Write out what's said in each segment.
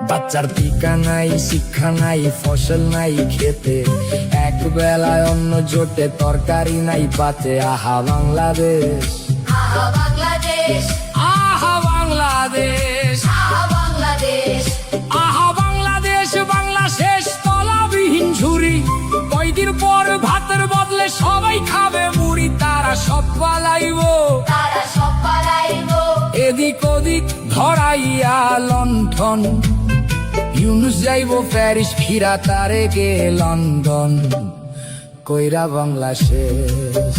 বাচ্চার টিকা নাই, শিক্ষা নাই, ফসল নাই খেতে, এক বেলায় অন্ন জোটে, তরকারি নাই পাতে। আহা বাংলাদেশ, আহা বাংলাদেশ, আহা বাংলাদেশ, আহা বাংলাদেশ, আহা বাংলাদেশ। বাংলা শেষ তলাবিহীন ঝুড়ি, কয়দিন পর ভাতের বদলে সবাই খাবে মুড়ি। তারা সব পালাইব, তারা সব পালাইব, এদিক ওদিক ধরাইয়া লণ্ঠন। ইউনুস যাইব প্যারিস, ফিরা তারে গে লন্ডন। কইরা বাংলা শেষ,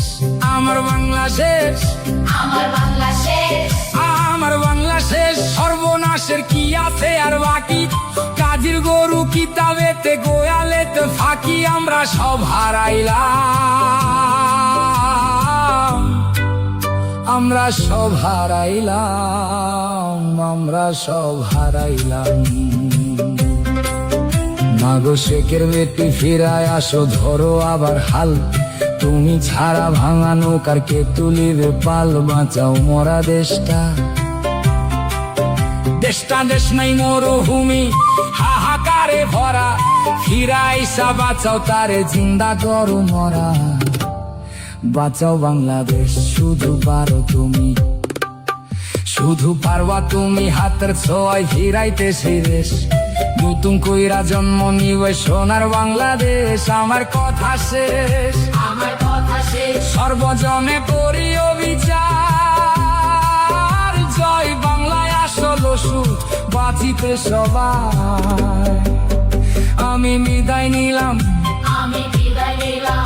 আমার বাংলা শেষ, আমার বাংলা শেষ, আমার বাংলা শেষ। সর্বনাশের কি আছে আর বাকি, কাজীর গরু কিতাবেতে, গোয়ালেতে ফাঁকি। আমরা সব হারাইলাম, আমরা সব হারাইলাম, আমরা সব হারাইলাম। মাগো শেখের বেটি ফিরায় আসো, ধরো আবার হাল। তুমি ছাড়া ভাঙা নৌকার কে তুলিবে পাল। বাঁচাও মরা দেশটা, দেশটা দেশ নাই মরুভূমি, হাহাকারে ভরা। ফিরাইসা বাঁচাও তারে, জিন্দা করো মরা। বাঁচাও বাংলাদেশ, শুধু পারো তুমি, শুধু পারবা তুমি। হাতের ছোঁয়ায় ফিরাইতে সেই দেশ, নতুন কইরা জন্ম নিবে সোনার বাংলাদেশ। আমার কথা শেষ, আমার কথা শেষ। সর্বজনে করি অবিচার। জয় বাংলায় আসল সুর, বাঁচিতে সবাই। আমি বিদায় নিলাম, আমি বিদায় নিলাম।